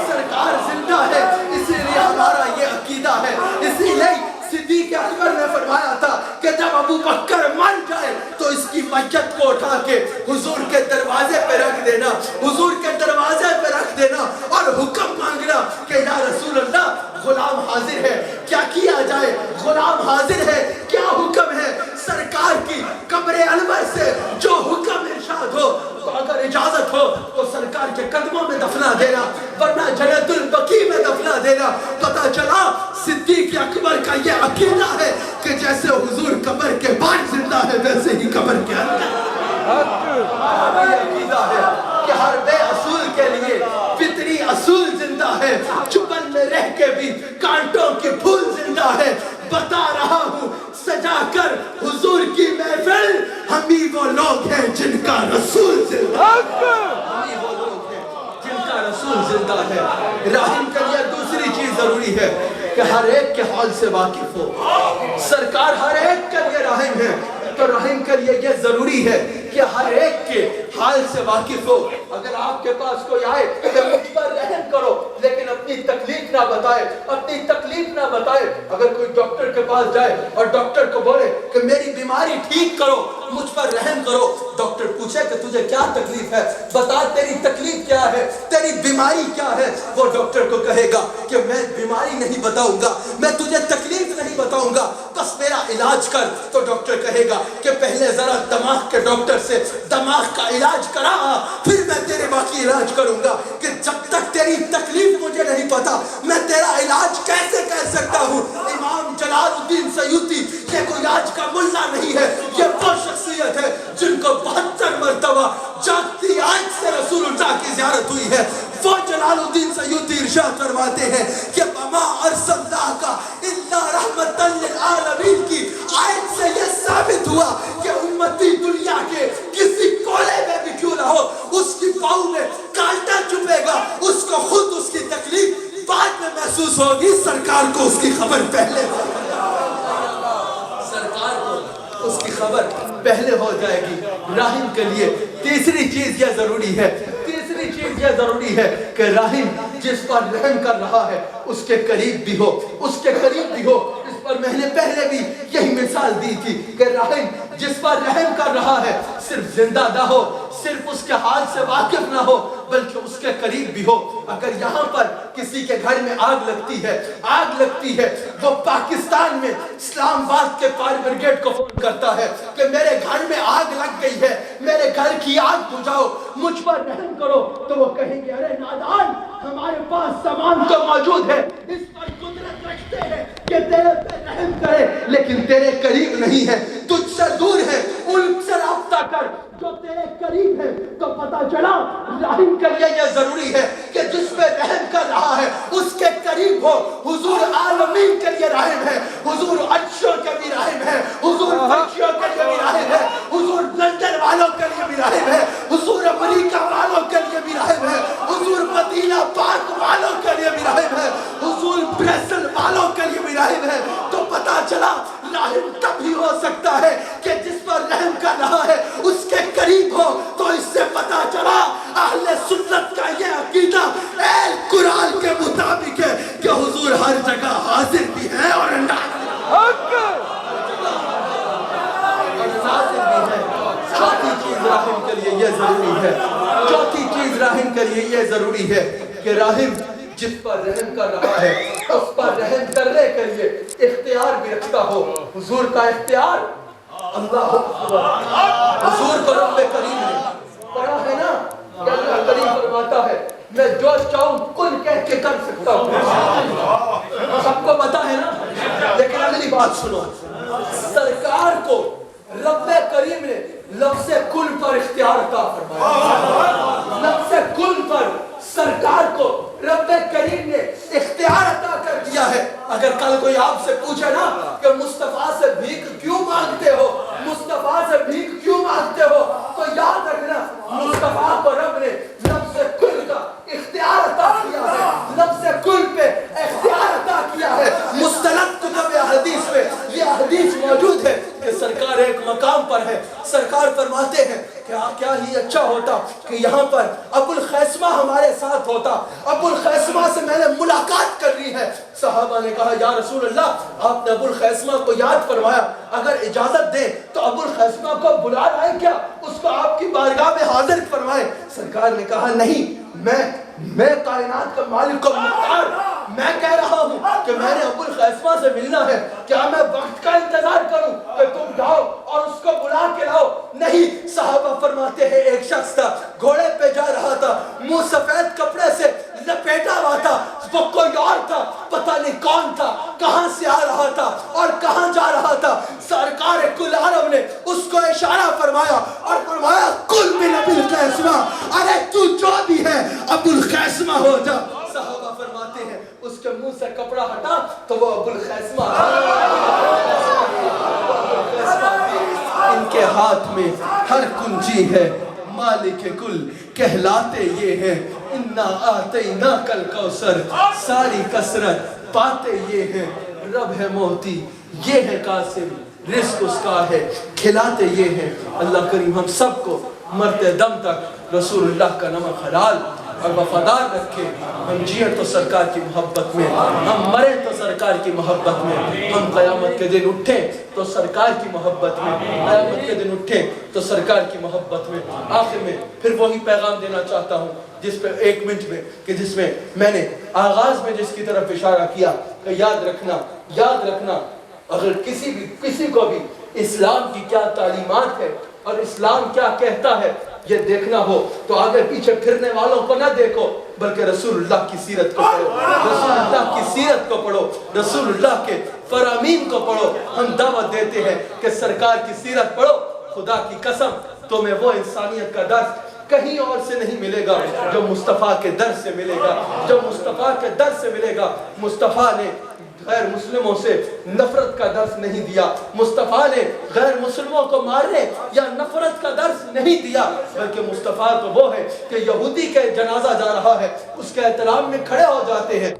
سرکار زندہ ہے. اسی لیے ہمارا یہ عقیدہ ہے. اسی لیے صدیق اکبر نے فرمایا تھا کہ جب ابو بکر مر جائے تو اس کی میت کو اٹھا کے حضور کے دروازے پہ رکھ دینا. حضور کے دروازے پہ رکھ دینا اور حکم مانگنا کہ یا رسول اللہ غلام حاضر ہے, کیا کیا جائے؟ غلام حاضر ہے, کیا حکم ہے؟ سرکار کی قبر انور سے جو حکم ارشاد ہو تو اگر اجازت ہو تو سرکار کے قدموں میں دفنا دینا, ورنہ جنت البقیع میں دفنا دینا. پتا چلا صدیق اکبر کا یہ عقیدہ ہے کہ جیسے حضور قبر کے بعد زندہ ہے ویسے ہی قبر کے اندر. ہمارا یہ عقیدہ ہے کہ ہر بے اصول کے لیے فطری اصول زندہ ہے. چبن میں رہ کے بھی کانٹوں کی پھول زندہ ہے. بتا رہا ہوں سجا کر حضور کی محفل, ہم ہی وہ لوگ ہیں جن کا رسول زندہ ہے. ہم ہی وہ لوگ ہیں جن کا رسول زندہ ہے. رحم کے لیے دوسری چیز ضروری ہے کہ ہر ایک کے حال سے واقف ہو. سرکار ہر ایک کے لیے رحم ہے. تو رحم کے لیے یہ ضروری ہے کہ ہر ایک کے حال سے واقف ہو. اگر آپ کے پاس کوئی آئے کہ مجھ پر رحم کرو لیکن اپنی تکلیف نہ بتائے, اپنی تکلیف نہ بتائے. اگر کوئی ڈاکٹر کے پاس جائے اور ڈاکٹر کو بولے کہ میری بیماری ٹھیک کرو, مجھ پر رحم کرو, ڈاکٹر پوچھے کہ تجھے کیا تکلیف ہے, بتا تیری تکلیف کیا ہے, تیری بیماری کیا ہے. وہ ڈاکٹر کو کہے گا کہ میں بیماری نہیں بتاؤں گا, میں تجھے تکلیف نہیں بتاؤں گا, بس میرا علاج کر. تو ڈاکٹر کہے گا کہ پہلے ذرا دماغ کے ڈاکٹر سے دماغ کا علاج کرا, پھر میں تیرے باقی علاج کروں گا. کہ جب تک تیری تکلیف مجھے نہیں پتا میں تیرا علاج کیسے کر سکتا ہوں. امام جلال الدین سیوطی یہ کوئی آج کا ملا نہیں ہے, یہ وہ شخصیت ہے جن کو 72 مرتبہ جاگتی آنکھ سے رسول اللہ کی زیارت ہوئی ہے. وہ جلال الدین سیوطی ارشاد فرماتے ہیں کہ وما ارسلناک الا رحمۃ للعالمین کی آیت سے یہ ثابت ہوا کہ امتی دنیا کے کسی کولے میں بھی کیوں نہ ہو, اس کی پاؤں میں کانٹا چبھے گا, اس کو خود اس کی تکلیف بعد میں محسوس ہوگی, سرکار کو اس کی خبر پہلے ہوگی. سرکار کو اس کی خبر پہلے ہو جائے گی. رحم کے لیے تیسری چیز یہ ضروری ہے, تیسری چیز یہ ضروری ہے کہ رحم جس پر رحم کر رہا ہے اس کے قریب بھی ہو, اس کے قریب بھی ہو. اس پر میں نے پہلے بھی یہی مثال دی تھی کہ رحم جس پر رحم کر رہا ہے صرف زندہ نہ ہو, صرف اس کے حال سے واقف نہ ہو, بلکہ اس کے قریب بھی ہو. اگر یہاں پر کسی کے گھر میں آگ لگتی ہے, وہ پاکستان میں اسلام آباد کے فائر بریگیڈ کو فون کرتا ہے کہ میرے گھر میں آگ لگ گئی ہے, میرے گھر کی آگ بجھاؤ, مجھ پر رحم کرو. تو وہ کہیں گے ارے نادان, ہمارے پاس سامان تو موجود ہے, اس پر قدرت رکھتے ہیں کہ تیرے پہ رحم کرے, لیکن تیرے قریب نہیں ہے, تجھ سے دور ہے. ان سے رابطہ کر جو تیرے قریب ہے. تو پتا چلا رحم کے لیے یہ ضروری ہے کہ جس پہ رحم کر رہا ہے اس کے قریب ہو. حضور عالمین کے لیے رحم ہے, حضور عرشوں کے بھی رحم ہے, حضور فرشوں کے لیے بھی رحم ہے, حضور لندن والوں کے لیے بھی رحم ہے, حضور امریکہ والوں فرما اہل سنت کا یہ عقیدہ اے قرآن کے مطابق ہے کہ حضور ہر جگہ حاضر بھی ہے اور چوتھی چیز راہب کے لیے یہ ضروری ہے، چوتھی چیز راہب کے لیے یہ ضروری ہے کہ راہب جس پر رحم کر رہا ہے اس پر رحم کرنے کے لیے اختیار بھی رکھتا ہو۔ حضور کا اختیار اللہ حضور کو رب کریم نے پڑھا ہے نا کہ اللہ کریم فرماتا ہے میں جو چاہوں کن کہہ کے کر سکتا ہوں، سب کو پتا ہے نا۔ لیکن اگلی بات سنو، سرکار کو رب کریم نے لفظ کن پر اختیار عطا فرمایا، لفظ کن پر سرکار کو رب کریم نے اختیار عطا کر دیا ہے۔ اگر کل کوئی آپ سے پوچھے نا کہ مصطفیٰ سے بھیک کیوں مانگتے ہو، مصطفیٰ سے بھیک کیوں مانگتے ہو، تو یاد رکھنا مصطفیٰ کو رب نے لفظ کل کا اختیار عطا کیا ہے، لفظ کل پہ اختیار عطا کیا ہے۔ مستند کتب حدیث میں یہ حدیث موجود ہے کہ سرکار ایک مقام پر ہے، سرکار فرماتے ہیں کہ کیا ہی اچھا ہوتا کہ یہاں پر ابو الخیسمہ ہمارے ساتھ ہوتا، ابو الخیسمہ سے میں نے ملاقات کر لی ہے۔ صحابہ نے کہا یا رسول اللہ آپ نے ابو الخیسمہ کو یاد فرمایا، اگر اجازت دیں تو ابو الخیسمہ کو بلا لائیں کیا، اس کو آپ کی بارگاہ میں حاضر فرمائیں۔ سرکار نے کہا نہیں، میں کائنات کا مالک و مختار، میں کہہ رہا ہوں کہ میں نے ابو الخیسمہ سے ملنا ہے، کیا میں وقت کا انتظار کروں کہ تم جاؤ اور اس کو بلا کے لاؤ؟ نہیں۔ صحابہ فرماتے ہیں ایک شخص تھا گھوڑے پہ جا رہا تھا، منہ سفید کپڑے سے لپیٹا ہوا تھا، وہ کوئی اور تھا، پتہ نہیں کون تھا، کہاں سے آ رہا تھا اور کہاں جا رہا تھا۔ سرکار کل عرب نے اس کو اشارہ فرمایا اور فرمایا کل من ابو الخیسمہ، ارے تو جو بھی ہے ابو الخیسمہ ہو جا۔ صحابہ فرماتے ہیں اس کے منہ سے کپڑا ہٹا تو وہ ابو الخیسمہ ان کے ہاتھ میں ہر کنجی ہے، مالک کل کہلاتے یہ ہیں، انا آتیناک الکوثر، ساری کثرت پاتے یہ ہیں، رب ہے موتی یہ ہے قاسم، رزق اس کا ہے کھلاتے یہ ہیں۔ اللہ کریم ہم سب کو مرتے دم تک رسول اللہ کا نمک حلال اور وفادار رکھے، ہم جیئے تو سرکار کی محبت میں، ہم مرے تو سرکار کی محبت میں، ہم قیامت کے دن اٹھیں تو سرکار کی محبت میں، قیامت کے دن اٹھیں تو سرکار کی محبت میں۔ آخر میں پھر وہی پیغام دینا چاہتا ہوں جس پہ ایک منٹ میں کہ جس میں میں نے آغاز میں جس کی طرف اشارہ کیا کہ یاد رکھنا اگر کسی کو بھی اسلام کی کیا تعلیمات ہے اور اسلام کیا کہتا ہے یہ دیکھنا ہو تو آگے پیچھے پھرنے والوں کو نہ دیکھو بلکہ رسول اللہ کی سیرت کو پڑھو، رسول اللہ کی سیرت کو پڑھو، رسول اللہ کے فرامین کو پڑھو۔ ہم دعوت دیتے ہیں کہ سرکار کی سیرت پڑھو، خدا کی قسم تمہیں وہ انسانیت کا درس کہیں اور سے نہیں ملے گا جو مصطفیٰ کے در سے ملے گا، جو مصطفیٰ کے در سے ملے گا۔ مصطفیٰ نے غیر مسلموں سے نفرت کا درس نہیں دیا، مصطفیٰ نے غیر مسلموں کو مارنے یا نفرت کا درس نہیں دیا، بلکہ مصطفیٰ تو وہ ہے کہ یہودی کے جنازہ جا رہا ہے اس کے احترام میں کھڑے ہو جاتے ہیں،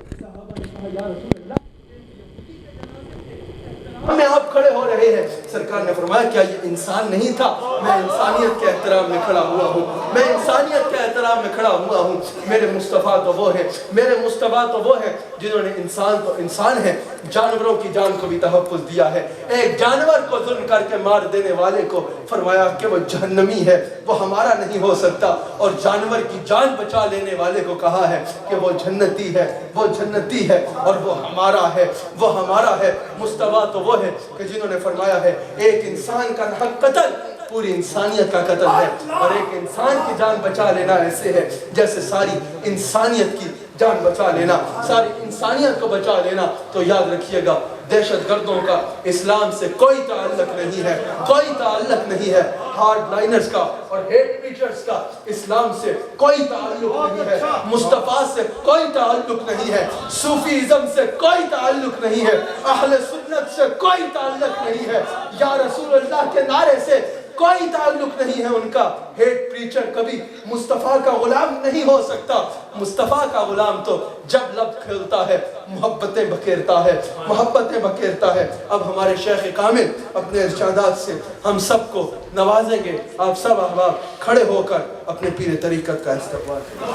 میں آپ کھڑے ہو رہے ہیں۔ سرکار نے فرمایا کیا یہ انسان نہیں تھا؟ میں انسانیت کے احترام میں کھڑا ہوا ہوں، میں انسانیت کے احترام میں کھڑا ہوا ہوں۔ میرے مصطفیٰ تو وہ ہے، میرے مصطفیٰ تو وہ ہے جنہوں نے انسان تو انسان ہے، جانوروں کی جان کو بھی تحفظ دیا ہے۔ ایک جانور کو ظلم کر کے مار دینے والے کو فرمایا کہ وہ جہنمی ہے، وہ ہمارا نہیں ہو سکتا، اور جانور کی جان بچا لینے والے کو کہا ہے کہ وہ جنتی ہے، وہ جنتی ہے اور وہ ہمارا ہے، وہ ہمارا ہے۔ مصطفیٰ تو وہ ہے کہ جنہوں نے فرمایا ہے ایک انسان کا حق قتل پوری انسانیت کا قتل ہے، اور ایک انسان کی جان بچا لینا ایسے ہے جیسے ساری انسانیت کی جان بچا لینا، ساری انسانیت کو بچا لینا۔ تو یاد رکھیے گا دہشت گردوں کا اسلام سے کوئی تعلق نہیں ہے، کوئی تعلق نہیں ہے، ہارڈ لائنرز کا اور ہیٹ پیچرز کا اسلام سے کوئی تعلق نہیں ہے، مصطفیٰ سے کوئی تعلق نہیں ہے، صوفیزم سے کوئی تعلق نہیں ہے، اہل سنت سے کوئی تعلق نہیں ہے، یا رسول اللہ کے نعرے سے کوئی تعلق نہیں ہے ان کا. ہیٹ پریچر کبھی مصطفیٰ کا غلام نہیں ہو سکتا. مصطفیٰ کا غلام تو جب لب کھلتا ہے محبتیں بکھیرتا ہے, محبتیں بکھیرتا ہے. اب ہمارے شیخ کامل اپنے ارشادات سے ہم سب کو نوازیں گے. آپ سب احباب کھڑے ہو کر اپنے پیر طریقت کا استقبال کریں.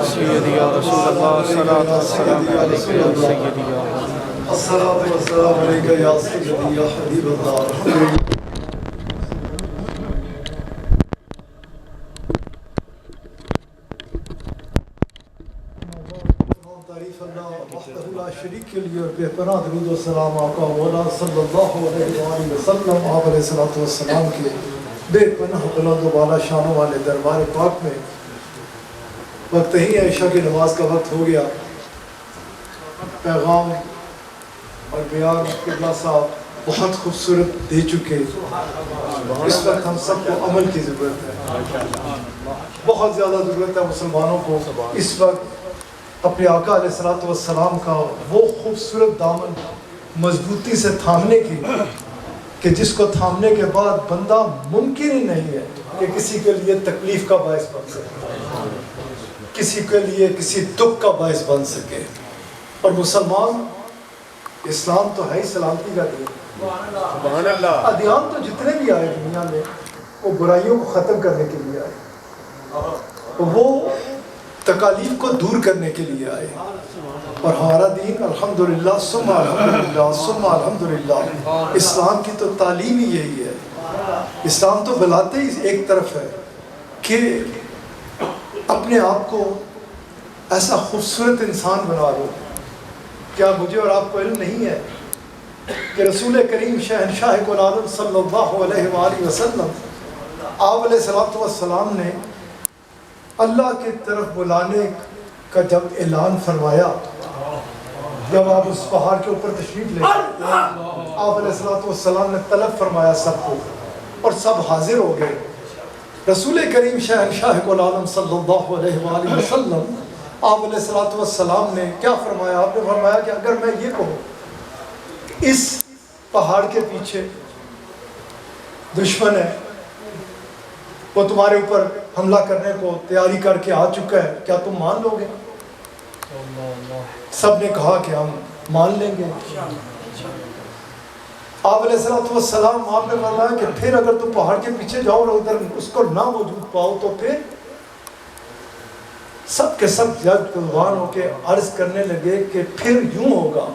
سيدي يا رسول الله الصلاة والسلام عليك يا سيدي يا الصلاة والسلام عليك يا سيدي يا حبيب الله. تعریف اللہ وحدہ لا شریک کے لیے اور بے پناہ درود و سلام آقا مولا صلی اللہ علیہ وآلہ وسلم. آپ علیہ الصلوۃ والسلام کے بے پناہ بلند و بالا شانوں والے دربار پاک میں وقت ہی عشاء کی نماز کا وقت ہو گیا. پیغام اور بیان قبلہ صاحب بہت خوبصورت دے چکے. اس وقت ہم سب کو عمل کی ضرورت ہے, بہت زیادہ ضرورت ہے مسلمانوں کو اس وقت اپنے آقا علیہ الصلوۃ والسلام کا وہ خوبصورت دامن مضبوطی سے تھامنے کی کہ جس کو تھامنے کے بعد بندہ ممکن ہی نہیں ہے کہ کسی کے لیے تکلیف کا باعث بن سکے, کسی کے لیے کسی دکھ کا باعث بن سکے. اور مسلمان اسلام تو ہے ہی سلامتی کا دین. ادیان تو جتنے بھی آئے دنیا میں وہ برائیوں کو ختم کرنے کے لیے آئے, وہ تکالیف کو دور کرنے کے لیے آئے. اور ہمارا دین الحمدللہ ثم الحمدللہ ثم الحمدللہ, اسلام کی تو تعلیم ہی یہی ہے. اسلام تو بلاتے ہی ایک طرف ہے کہ اپنے آپ کو ایسا خوبصورت انسان بنا لو. کیا مجھے اور آپ کو علم نہیں ہے کہ رسول کریم شہنشاہ کل عالم صلی اللہ علیہ وآلہ وسلم آپ علیہ الصلوۃ والسلام نے اللہ کی طرف بلانے کا جب اعلان فرمایا, جب آپ اس پہاڑ کے اوپر تشریف لے آپ علیہ الصلوۃ والسلام نے طلب فرمایا سب کو اور سب حاضر ہو گئے. رسول کریم شہنشاہ کل عالم صلی اللہ علیہ وآلہ وسلم آپ علیہ الصلوۃ والسلام نے کیا فرمایا؟ آپ نے فرمایا کہ اگر میں یہ کہوں اس پہاڑ کے پیچھے دشمن ہے, وہ تمہارے اوپر حملہ کرنے کو تیاری کر کے آ چکا ہے, کیا تم مان لو گے؟ سب نے کہا کہ ہم مان لیں گے. آپ علیہ الصلوۃ والسلام آپ نے فرمایا کہ پھر اگر تم پہاڑ کے پیچھے جاؤ اور ادھر اس کو نہ موجود پاؤ تو پھر سب کے سب جج قربان ہو کے عرض کرنے لگے کہ پھر یوں ہوگا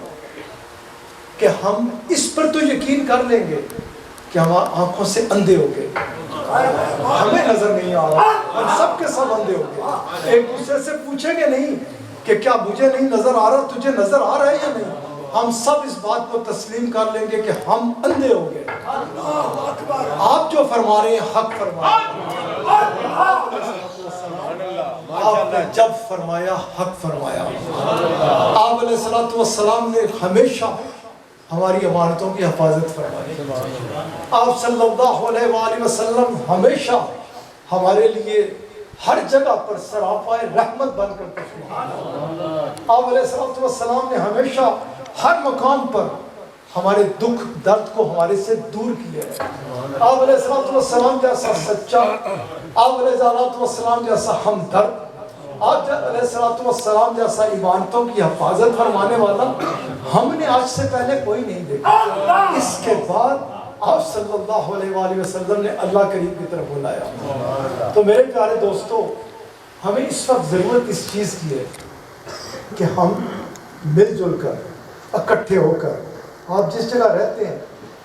کہ ہم اس پر تو یقین کر لیں گے کہ ہم آنکھوں سے اندھے ہو گئے, ہمیں نظر نہیں آ رہا, ہم سب کے سب اندھے ہو گئے. ایک دوسرے سے پوچھیں گے نہیں کہ کیا مجھے نہیں نظر آ رہا, تجھے نظر آ رہا ہے یا نہیں. ہم سب اس بات کو تسلیم کر لیں گے کہ ہم اندھے ہو گئے. آپ جو فرما رہے ہیں حق فرما رہے ہیں. آپ نے جب فرمایا حق فرمایا. آپ علیہ الصلوۃ والسلام نے ہمیشہ ہماری امانتوں کی حفاظت فرمائی. آپ صلی اللہ علیہ وآلہ وسلم ہمیشہ ہمارے لیے ہر جگہ پر سراپائے رحمت بن کر تشریف لائے. آپ علیہ الصلوۃ والسلام نے ہمیشہ ہر مقام پر ہمارے دکھ درد کو ہمارے سے دور کیا ہے. آپ علیہ الصلوۃ والسلام جیسا سچا, آپ علیہ الصلوۃ والسلام جیسا ہمدرد, آپ علیہ الصلوۃ والسلام جیسا ایمانتوں کی حفاظت فرمانے والا ہم نے آج سے پہلے کوئی نہیں دیکھا. اس کے بعد آپ صلی اللہ علیہ وآلہ وسلم نے اللہ کریم کی طرف بلایا. تو میرے پیارے دوستو, ہمیں اس وقت ضرورت اس چیز کی ہے کہ ہم مل جل کر اکٹھے ہو کر, آپ جس جگہ رہتے ہیں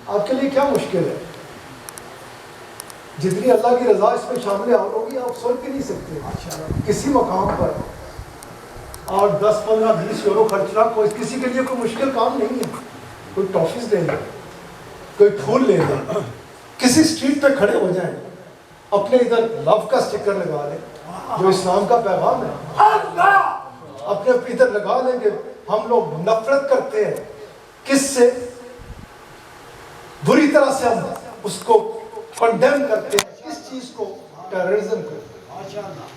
آپ کے لیے کیا مشکل ہے, جتنی اللہ کی رضا اس میں شامل ہوگی آپ سوچ کے نہیں سکتے. کسی مقام پر اور 10, 15, 20 یورو خرچنا کوئی کسی کے لیے کوئی مشکل کام نہیں ہے. کوئی ٹافیز لے لیں, کوئی پھول لے لیں, کسی اسٹریٹ پہ کھڑے ہو جائیں, اپنے ادھر لو کا سٹکر لگا لیں جو اسلام کا پیغام ہے, اپنے ادھر لگا لیں گے. ہم لوگ نفرت کرتے ہیں کس سے؟ بری طرح سے ہم اس کو کنڈیم کرتے ہیں. کس چیز کو؟ ٹیررزم کو.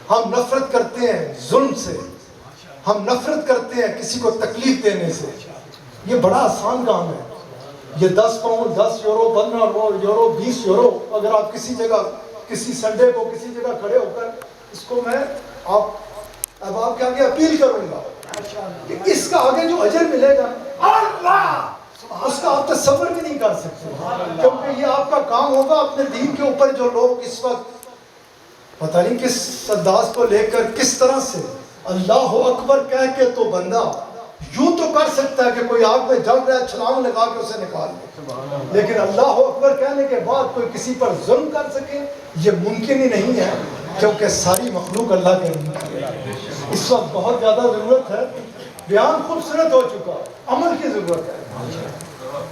ہم نفرت کرتے ہیں ظلم سے، ہم نفرت کرتے ہیں کسی کو تکلیف دینے سے. یہ بڑا آسان کام ہے. یہ 10 پاؤنڈ 10 یورو 15 یورو 20 یورو اگر آپ کسی جگہ کسی سنڈے کو کسی جگہ کھڑے ہو کر اس کو میں اب آپ کے آگے اپیل کروں گا کہ اس کا آگے جو اجر ملے گا اس کا آپ تصور بھی نہیں کر سکتے، کیونکہ یہ آپ کا کام ہوگا اپنے دین کے اوپر. جو لوگ اس وقت پتہ نہیں کس انداز کو لے کر کس طرح سے اللہ اکبر کہہ کے تو بندہ یوں تو کر سکتا ہے کہ کوئی آگ میں جل رہا ہے چھلانگ لگا کے اسے نکال دے، لیکن اللہ اکبر کہنے کے بعد کوئی کسی پر ظلم کر سکے یہ ممکن ہی نہیں ہے، کیونکہ ساری مخلوق اللہ کے ملک ہے. اس وقت بہت زیادہ ضرورت ہے. بیان خوبصورت ہو چکا، عمل کی ضرورت ہے.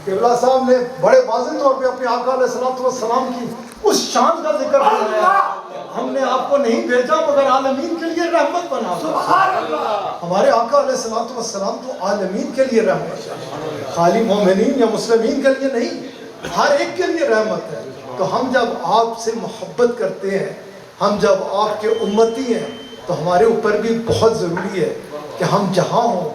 قبلہ صاحب نے بڑے واضح طور پہ اپنے آقا علیہ السلام کی اس شان کا ذکر فرمایا. ہم نے آپ کو نہیں بھیجا مگر عالمین کے لیے رحمت بنا. ہمارے آقا علیہ السلام تو عالمین کے لیے رحمت ہے، خالی مومنین یا مسلمین کے لیے نہیں، ہر ایک کے لیے رحمت ہے. تو ہم جب آپ سے محبت کرتے ہیں، ہم جب آپ کے امتی ہیں، تو ہمارے اوپر بھی بہت ضروری ہے کہ ہم جہاں ہوں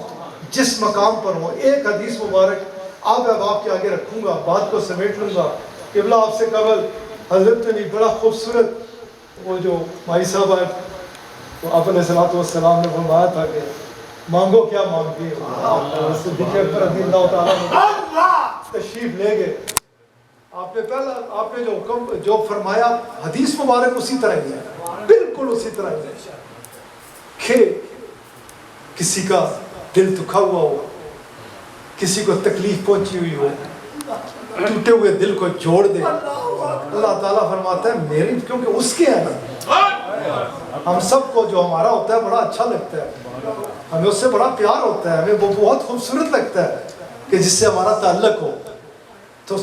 جس مقام پر ہوں. ایک حدیث مبارک آپ کے آگے رکھوں گا، بات کو سمیٹ لوں گا. قبلہ آپ سے قبل حضرت نے بڑا خوبصورت وہ جو مائی صاحب ہے تو آپ علیہ السلام نے فرمایا تھا کہ مانگو کیا مانگے. صدیق اکبر رضی اللہ تعالیٰ تشریف لے گئے. آپ نے جو حکم جو فرمایا حدیث مبارک اسی طرح ہی ہے، بالکل اسی طرح ہی ہے کہ کسی کا دل دکھا ہوا ہو، کسی کو تکلیف پہنچی ہوئی ہو، ٹوٹے ہوئے دل کو جوڑ دے. اللہ تعالیٰ فرماتا ہے میری، کیونکہ اس کے ہے نا. ہم سب کو جو ہمارا ہوتا ہے بڑا اچھا لگتا ہے، ہمیں اس سے بڑا پیار ہوتا ہے، ہمیں وہ بہت خوبصورت لگتا ہے کہ جس سے ہمارا تعلق ہو. تو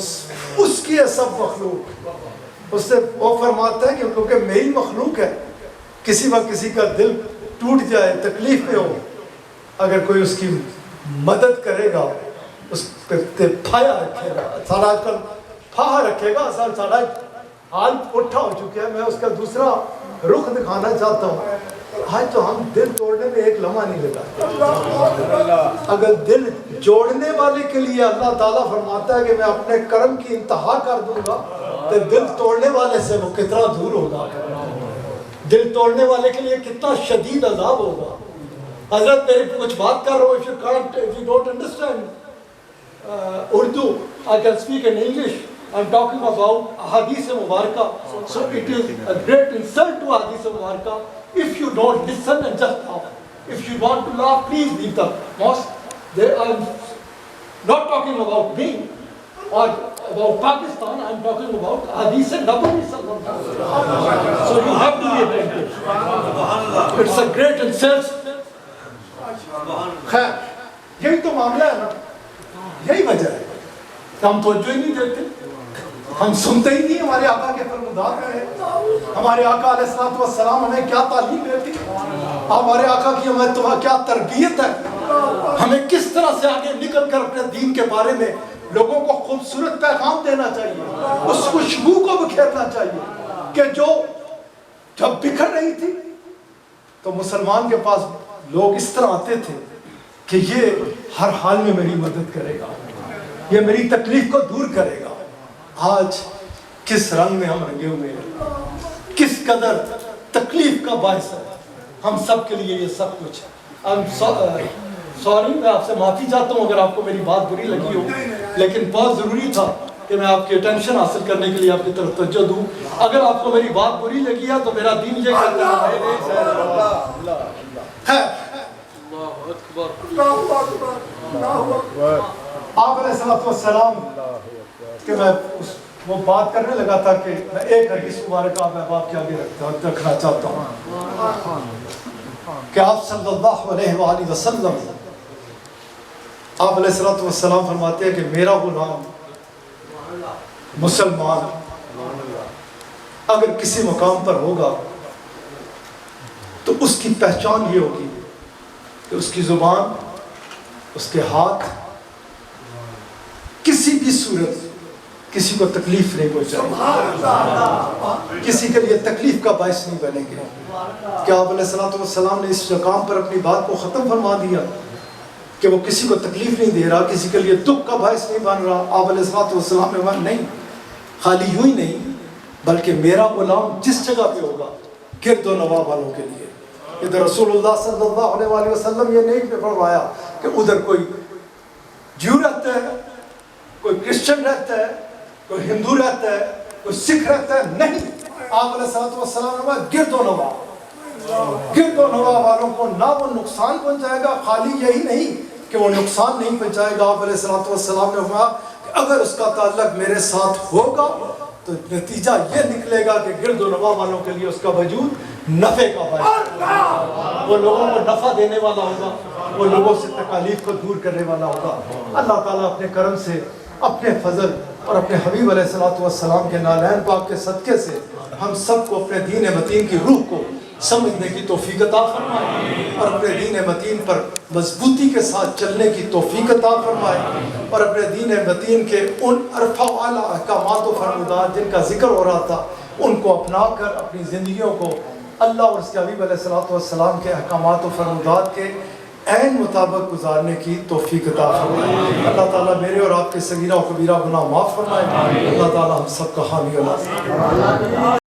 اس کی ہے سب مخلوق. اس سے وہ فرماتا ہے کہ کیونکہ میری مخلوق ہے، کسی وقت کسی کا دل ٹوٹ جائے، تکلیف میں ہو، اگر کوئی اس کی مدد کرے گا، اس پہ پھایا رکھے گا. سارا آج کل پھاہا رکھے گا، سارا حال اٹھا ہو چکے ہیں. میں اس کا دوسرا رخ دکھانا چاہتا ہوں. آج تو ہم دل توڑنے میں ایک لمحہ نہیں لگا. اگر دل جوڑنے والے کے لیے اللہ تعالیٰ فرماتا ہے کہ میں اپنے کرم کی انتہا کر دوں گا، تو دل توڑنے والے سے وہ کتنا دور ہوگا. دل توڑنے والے کے لیے کتنا شدید عذاب ہوگا. حضرت میری کچھ بات کر رہا ہوں. if you don't understand Urdu, I can speak in English. I'm talking about Hadith Mubarakah. So it is a great insult to Hadith Mubarakah if you don't listen and just laugh. If you want to laugh, please leave the mosque. I'm not talking about me or about Pakistan. I'm talking about Hadith Nabawi sallallahu alaihi wasallam. So you have to be attentive. It's a great insult. خیر یہی تو معاملہ ہے نا، یہی وجہ ہے کہ ہم توجہ ہی نہیں دیتے، ہم سنتے ہی نہیں. ہمارے آقا کے فرمودات ہیں، ہمارے آقا علیہ السلام ہمیں کیا تعلیم دیتی، ہمارے آقا کی ہمیں کیا تربیت ہے، ہمیں کس طرح سے آگے نکل کر اپنے دین کے بارے میں لوگوں کو خوبصورت پیغام دینا چاہیے، اس خوشبو کو بکھیرنا چاہیے کہ جو جب بکھر رہی تھی تو مسلمان کے پاس لوگ اس طرح آتے تھے کہ یہ ہر حال میں میری مدد کرے گا، یہ میری تکلیف کو دور کرے گا. آج کس رنگ میں ہم رنگے ہوئے ہیں، کس قدر تکلیف کا باعث ہے ہم سب کے لیے یہ سب کچھ ہے. سوری، میں آپ سے معافی چاہتا ہوں اگر آپ کو میری بات بری لگی ہو، لیکن بہت ضروری تھا کہ میں آپ کی اٹینشن حاصل کرنے کے لیے آپ کی طرف توجہ دوں. اگر آپ کو میری بات بری لگی ہے تو میرا دین یہ کہتا ہے. آپ علیہ السلام کہ میں وہ بات کرنے لگا تھا کہ میں ایک حدیث مبارکہ میں آپ کے آگے رکھنا چاہتا ہوں کہ آپ صلی اللہ علیہ وآلہ وسلم آپ علیہ السلام فرماتے ہیں کہ میرا غلام مسلمان اگر کسی مقام پر ہوگا تو اس کی پہچان یہ ہوگی کہ اس کی زبان، اس کے ہاتھ کسی بھی صورت، کسی کو تکلیف نہیں پہنچائیں گے، کسی کے لیے تکلیف کا باعث نہیں بنیں گے. کیا آپ علیہ السلام نے اس مقام پر اپنی بات کو ختم فرما دیا کہ وہ کسی کو تکلیف نہیں دے رہا، کسی کے لیے دکھ کا باعث نہیں بن رہا؟ آپ علیہ السلام نے وہاں نہیں، خالی یوں ہی نہیں بلکہ میرا غلام جس جگہ پہ ہوگا گرد و نواح والوں کے لیے. ادھر رسول اللہ صلی اللہ علیہ وآلہ وسلم یہ نہیں فرمایا کہ ادھر کوئی جیو رہتا ہے، کوئی کرسچن رہتا ہے، کوئی ہندو رہتا ہے، کوئی سکھ رہتا ہے. نہیں، آپ علیہ السلام نے گرد و نواح والوں کو نہ وہ نقصان پہنچائے گا. خالی یہی نہیں کہ وہ نقصان نہیں پہنچائے گا، آپ علیہ السلام نے فرمایا کہ اگر اس کا تعلق میرے ساتھ ہوگا تو نتیجہ یہ نکلے گا کہ گرد و نواح والوں کے لیے اس کا وجود نفع کا باعث ہوگا، وہ لوگوں کو نفع دینے والا ہوگا، وہ لوگوں سے تکالیف کو دور کرنے والا ہوگا. اللہ تعالیٰ اپنے کرم سے، اپنے فضل اور اپنے حبیب علیہ السلام کے نالین پاک کے صدقے سے ہم سب کو اپنے دین متین کی روح کو سمجھنے کی توفیق عطا فرمائے اور اپنے دین متین پر مضبوطی کے ساتھ چلنے کی توفیق عطا فرمائے اور اپنے دین متین کے ان عرفہ والا احکامات و فرمودات جن کا ذکر ہو رہا تھا ان کو اپنا کر اپنی زندگیوں کو اللہ اور اس کے حبیب علیہ السلام کے احکامات و فرمودات کے عین مطابق گزارنے کی توفیق عطا فرمائے. اللہ تعالیٰ میرے اور آپ کے صغیرہ و کبیرہ گناہ معاف فرمائے. اللہ تعالیٰ ہم سب کا حامی و ناصر.